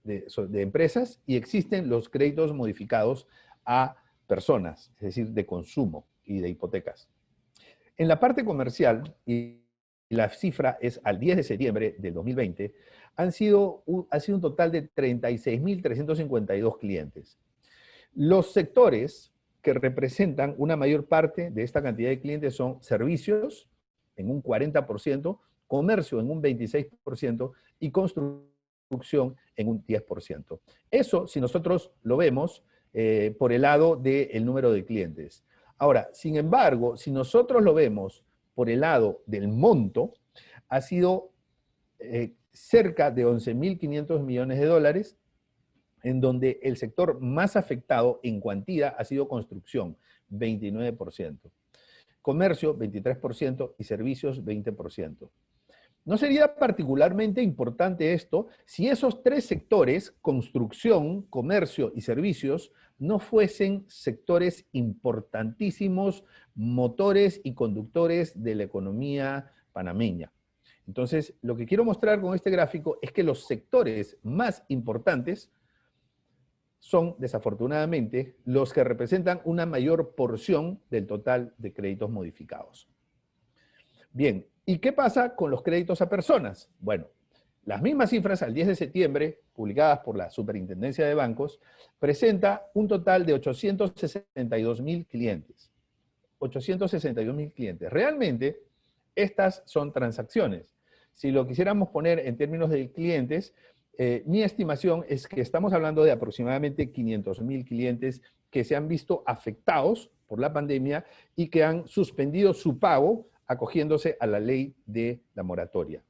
de empresas y existen los créditos modificados a personas, es decir, de consumo y de hipotecas. En la parte comercial, y la cifra es al 10 de septiembre del 2020, ha sido un total de 36.352 clientes. Los sectores que representan una mayor parte de esta cantidad de clientes son servicios, en un 40%, comercio en un 26% y construcción en un 10%. Eso, si nosotros lo vemos por el lado del número de clientes. Ahora, sin embargo, si nosotros lo vemos por el lado del monto, ha sido cerca de 11.500 millones de dólares, en donde el sector más afectado en cuantía ha sido construcción, 29%. Comercio, 23%, y servicios, 20%. ¿No sería particularmente importante esto si esos tres sectores, construcción, comercio y servicios, no fuesen sectores importantísimos, motores y conductores de la economía panameña? Entonces, lo que quiero mostrar con este gráfico es que los sectores más importantes son, desafortunadamente, los que representan una mayor porción del total de créditos modificados. Bien, ¿y qué pasa con los créditos a personas? Bueno, las mismas cifras al 10 de septiembre, publicadas por la Superintendencia de Bancos, presenta un total de 862.000 clientes. 862.000 clientes. Realmente, estas son transacciones. Si lo quisiéramos poner en términos de clientes, mi estimación es que estamos hablando de aproximadamente 500.000 clientes que se han visto afectados por la pandemia y que han suspendido su pago acogiéndose a la ley de la moratoria.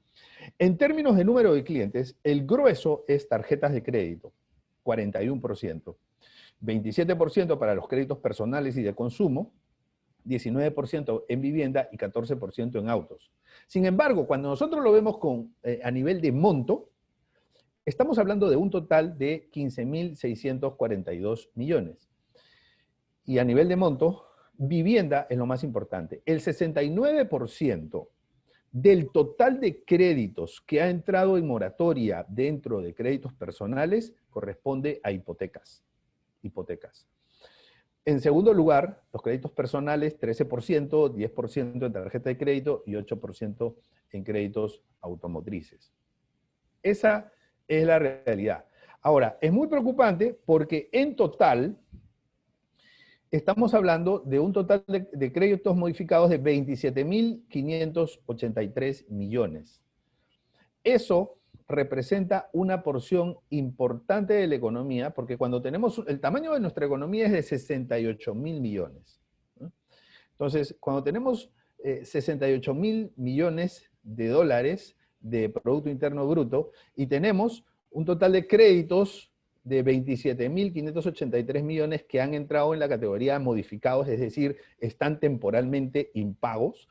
En términos de número de clientes, el grueso es tarjetas de crédito, 41%. 27% para los créditos personales y de consumo, 19% en vivienda y 14% en autos. Sin embargo, cuando nosotros lo vemos a nivel de monto, estamos hablando de un total de 15.642 millones. Y a nivel de monto, vivienda es lo más importante. El 69% del total de créditos que ha entrado en moratoria dentro de créditos personales corresponde a hipotecas. En segundo lugar, los créditos personales, 13%, 10% en tarjeta de crédito y 8% en créditos automotrices. Esa es la realidad. Ahora, es muy preocupante porque en total estamos hablando de un total de créditos modificados de 27.583 millones. Eso representa una porción importante de la economía, porque cuando tenemos, el tamaño de nuestra economía es de 68.000 millones. ¿No? Entonces, cuando tenemos 68.000 millones de dólares de Producto Interno Bruto y tenemos un total de créditos de 27.583 millones que han entrado en la categoría modificados, es decir, están temporalmente impagos,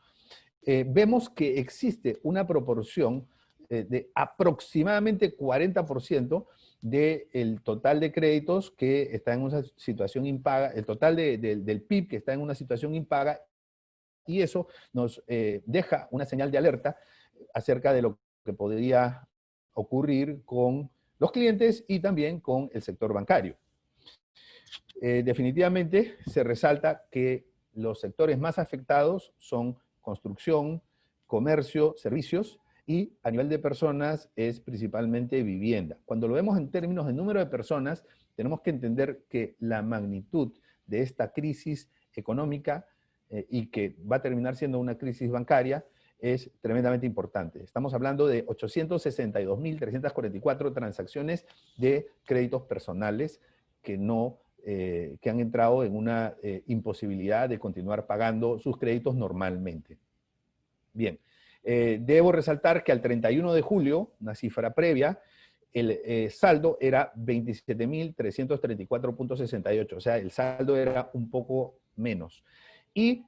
vemos que existe una proporción de aproximadamente 40% del total de créditos que está en una situación impaga, el total del PIB que está en una situación impaga, y eso nos deja una señal de alerta acerca de lo que podría ocurrir con los clientes y también con el sector bancario. Definitivamente se resalta que los sectores más afectados son construcción, comercio, servicios, y a nivel de personas es principalmente vivienda. Cuando lo vemos en términos de número de personas, tenemos que entender que la magnitud de esta crisis económica y que va a terminar siendo una crisis bancaria es tremendamente importante. Estamos hablando de 862.344 transacciones de créditos personales que han entrado en una imposibilidad de continuar pagando sus créditos normalmente. Bien. Debo resaltar que al 31 de julio, una cifra previa, el saldo era 27.334.68, o sea, el saldo era un poco menos. Y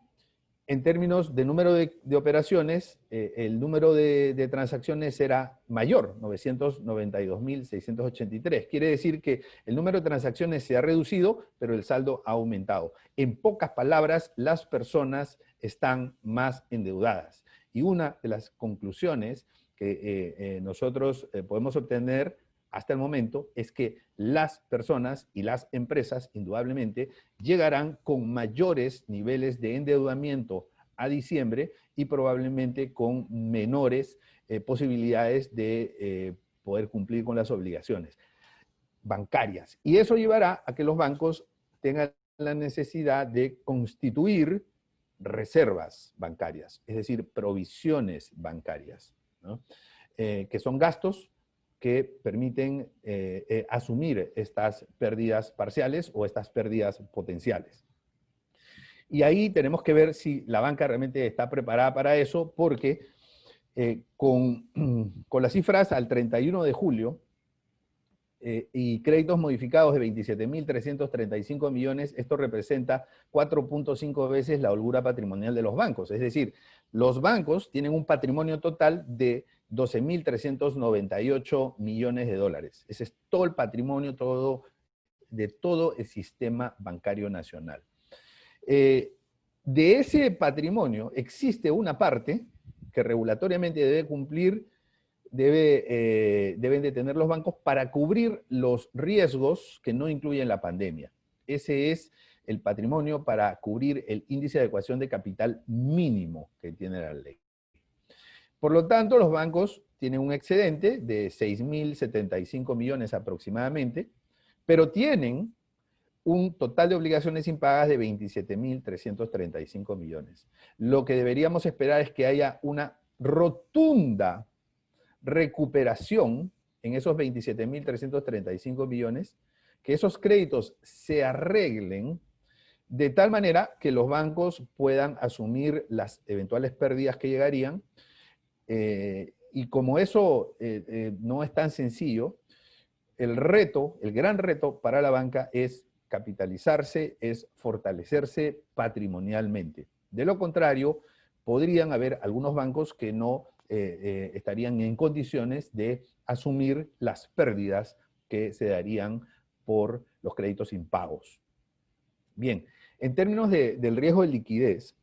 en términos de número de operaciones, el número de transacciones era mayor, 992.683. Quiere decir que el número de transacciones se ha reducido, pero el saldo ha aumentado. En pocas palabras, las personas están más endeudadas. Y una de las conclusiones que nosotros podemos obtener hasta el momento es que las personas y las empresas indudablemente llegarán con mayores niveles de endeudamiento a diciembre y probablemente con menores posibilidades de poder cumplir con las obligaciones bancarias. Y eso llevará a que los bancos tengan la necesidad de constituir reservas bancarias, es decir, provisiones bancarias, ¿no? Que son gastos que permiten asumir estas pérdidas parciales o estas pérdidas potenciales. Y ahí tenemos que ver si la banca realmente está preparada para eso, porque con las cifras al 31 de julio, y créditos modificados de 27.335 millones, esto representa 4.5 veces la holgura patrimonial de los bancos. Es decir, los bancos tienen un patrimonio total de 12.398 millones de dólares. Ese es todo el patrimonio de todo el sistema bancario nacional. De ese patrimonio existe una parte que regulatoriamente debe cumplir, deben de tener los bancos para cubrir los riesgos que no incluyen la pandemia. Ese es el patrimonio para cubrir el índice de adecuación de capital mínimo que tiene la ley. Por lo tanto, los bancos tienen un excedente de 6.075 millones aproximadamente, pero tienen un total de obligaciones impagas de 27.335 millones. Lo que deberíamos esperar es que haya una rotunda recuperación en esos 27.335 millones, que esos créditos se arreglen de tal manera que los bancos puedan asumir las eventuales pérdidas que llegarían, y como eso no es tan sencillo, el gran reto para la banca es capitalizarse, es fortalecerse patrimonialmente. De lo contrario, podrían haber algunos bancos que no estarían en condiciones de asumir las pérdidas que se darían por los créditos impagos. Bien, en términos del riesgo de liquidez,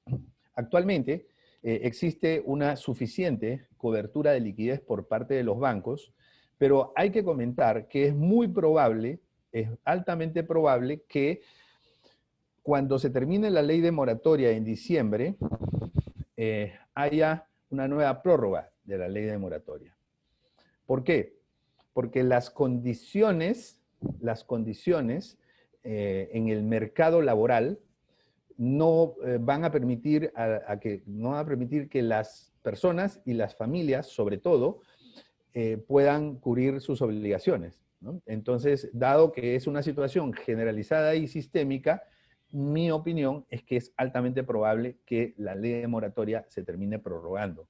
actualmente existe una suficiente cobertura de liquidez por parte de los bancos, pero hay que comentar que es muy probable, es altamente probable que cuando se termine la ley de moratoria en diciembre, haya una nueva prórroga de la ley de moratoria. ¿Por qué? Porque las condiciones en el mercado laboral no van a permitir que las personas y las familias, sobre todo, puedan cubrir sus obligaciones, ¿no? Entonces, dado que es una situación generalizada y sistémica, mi opinión es que es altamente probable que la ley de moratoria se termine prorrogando.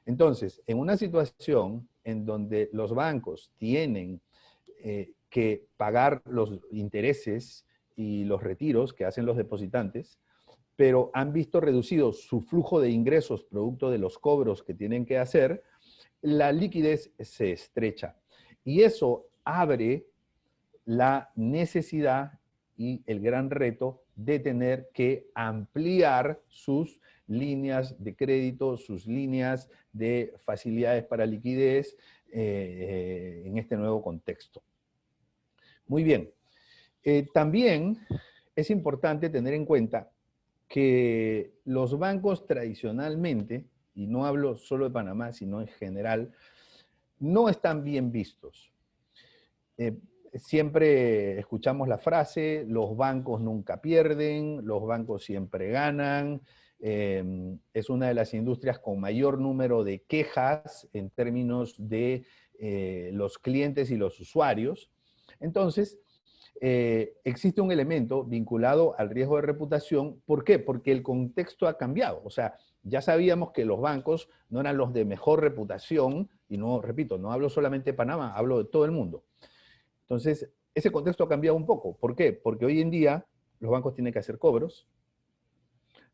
Entonces, en una situación en donde los bancos tienen que pagar los intereses y los retiros que hacen los depositantes, pero han visto reducido su flujo de ingresos producto de los cobros que tienen que hacer, la liquidez se estrecha. Y eso abre la necesidad y el gran reto de tener que ampliar sus líneas de crédito, sus líneas de facilidades para liquidez en este nuevo contexto. Muy bien. También es importante tener en cuenta que los bancos tradicionalmente, y no hablo solo de Panamá, sino en general, no están bien vistos. Siempre escuchamos la frase, los bancos nunca pierden, los bancos siempre ganan. Es una de las industrias con mayor número de quejas en términos de los clientes y los usuarios. Entonces, existe un elemento vinculado al riesgo de reputación. ¿Por qué? Porque el contexto ha cambiado. O sea, ya sabíamos que los bancos no eran los de mejor reputación, y no, repito, no hablo solamente de Panamá, hablo de todo el mundo. Entonces, ese contexto ha cambiado un poco. ¿Por qué? Porque hoy en día los bancos tienen que hacer cobros,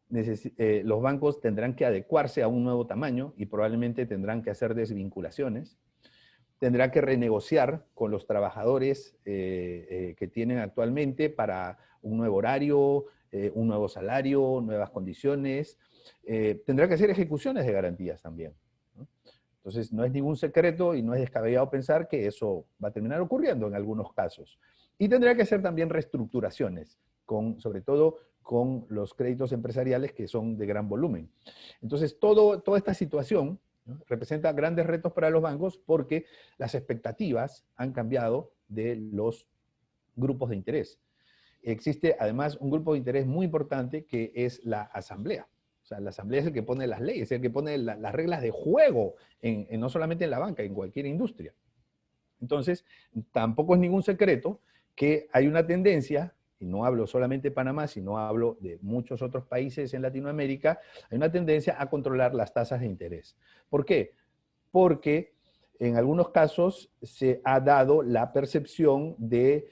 los bancos tendrán que adecuarse a un nuevo tamaño y probablemente tendrán que hacer desvinculaciones, tendrán que renegociar con los trabajadores que tienen actualmente para un nuevo horario, un nuevo salario, nuevas condiciones, tendrá que hacer ejecuciones de garantías también, ¿no? Entonces, no es ningún secreto y no es descabellado pensar que eso va a terminar ocurriendo en algunos casos. Y tendrá que hacer también reestructuraciones, sobre todo con los créditos empresariales que son de gran volumen. Entonces, toda esta situación, ¿no?, representa grandes retos para los bancos porque las expectativas han cambiado de los grupos de interés. Existe además un grupo de interés muy importante que es la asamblea. O sea, la asamblea es el que pone las leyes, es el que pone las reglas de juego, no solamente en la banca, en cualquier industria. Entonces, tampoco es ningún secreto que hay una tendencia, y no hablo solamente de Panamá, sino hablo de muchos otros países en Latinoamérica, hay una tendencia a controlar las tasas de interés. ¿Por qué? Porque en algunos casos se ha dado la percepción del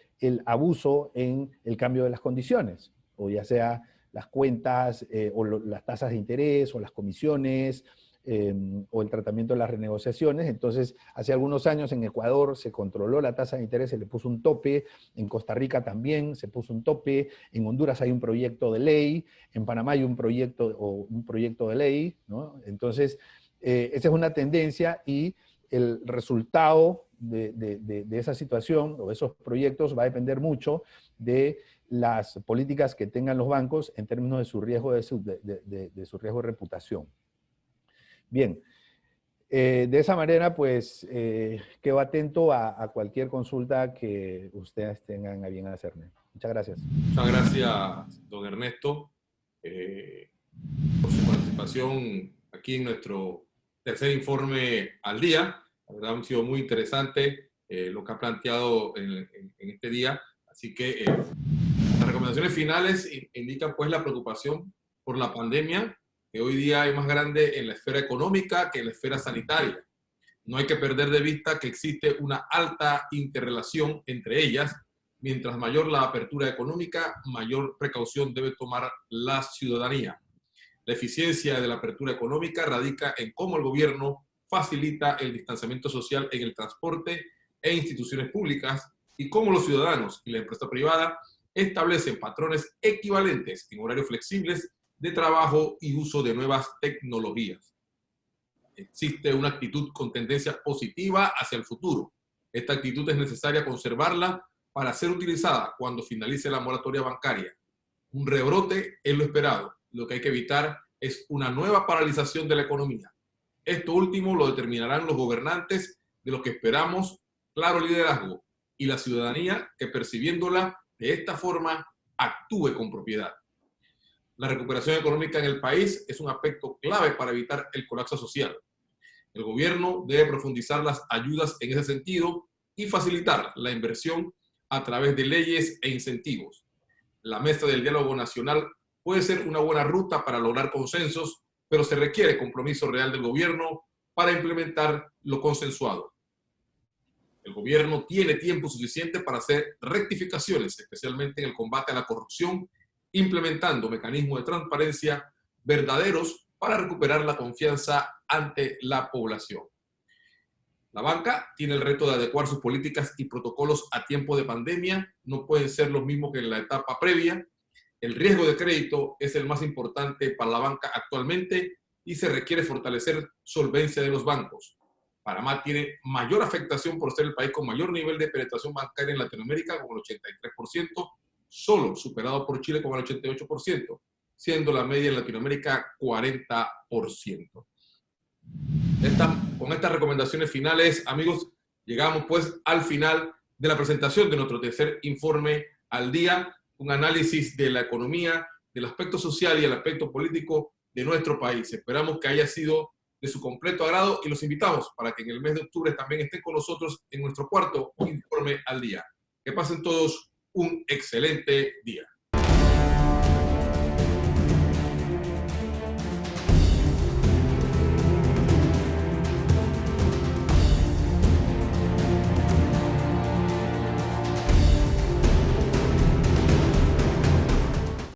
abuso en el cambio de las condiciones, o ya sea las cuentas o las tasas de interés o las comisiones o el tratamiento de las renegociaciones. Entonces, hace algunos años en Ecuador se controló la tasa de interés, se le puso un tope, en Costa Rica también se puso un tope, en Honduras hay un proyecto de ley, en Panamá hay un proyecto de ley, ¿no? Entonces, esa es una tendencia y el resultado de esa situación o de esos proyectos va a depender mucho de las políticas que tengan los bancos en términos de su riesgo de su riesgo de reputación. Bien, de esa manera, pues, quedo atento a cualquier consulta que ustedes tengan a bien hacerme. Muchas gracias. Muchas gracias, don Ernesto, por su participación aquí en nuestro tercer informe al día. La verdad, ha sido muy interesante lo que ha planteado en este día. Así que las recomendaciones finales indican pues la preocupación por la pandemia, que hoy día es más grande en la esfera económica que en la esfera sanitaria. No hay que perder de vista que existe una alta interrelación entre ellas Mientras mayor la apertura económica, mayor precaución debe tomar la ciudadanía. La eficiencia de la apertura económica radica en cómo el gobierno facilita el distanciamiento social en el transporte e instituciones públicas y cómo los ciudadanos y la empresa privada establecen patrones equivalentes en horarios flexibles de trabajo y uso de nuevas tecnologías. Existe una actitud con tendencia positiva hacia el futuro. Esta actitud es necesaria conservarla para ser utilizada cuando finalice la moratoria bancaria. Un rebrote es lo esperado. Lo que hay que evitar es una nueva paralización de la economía. Esto último lo determinarán los gobernantes, de los que esperamos claro liderazgo, y la ciudadanía que, percibiéndola de esta forma, actúe con propiedad. La recuperación económica en el país es un aspecto clave para evitar el colapso social. El gobierno debe profundizar las ayudas en ese sentido y facilitar la inversión a través de leyes e incentivos. La mesa del diálogo nacional puede ser una buena ruta para lograr consensos, pero se requiere compromiso real del gobierno para implementar lo consensuado. El gobierno tiene tiempo suficiente para hacer rectificaciones, especialmente en el combate a la corrupción, implementando mecanismos de transparencia verdaderos para recuperar la confianza ante la población. La banca tiene el reto de adecuar sus políticas y protocolos a tiempo de pandemia. No pueden ser los mismos que en la etapa previa. El riesgo de crédito es el más importante para la banca actualmente y se requiere fortalecer solvencia de los bancos. Panamá tiene mayor afectación por ser el país con mayor nivel de penetración bancaria en Latinoamérica, con el 83%, solo superado por Chile con el 88%, siendo la media en Latinoamérica 40%. Con estas recomendaciones finales, amigos, llegamos pues al final de la presentación de nuestro tercer informe al día, un análisis de la economía, del aspecto social y el aspecto político de nuestro país. Esperamos que haya sido de su completo agrado y los invitamos para que en el mes de octubre también estén con nosotros en nuestro cuarto informe al día. Que pasen todos un excelente día.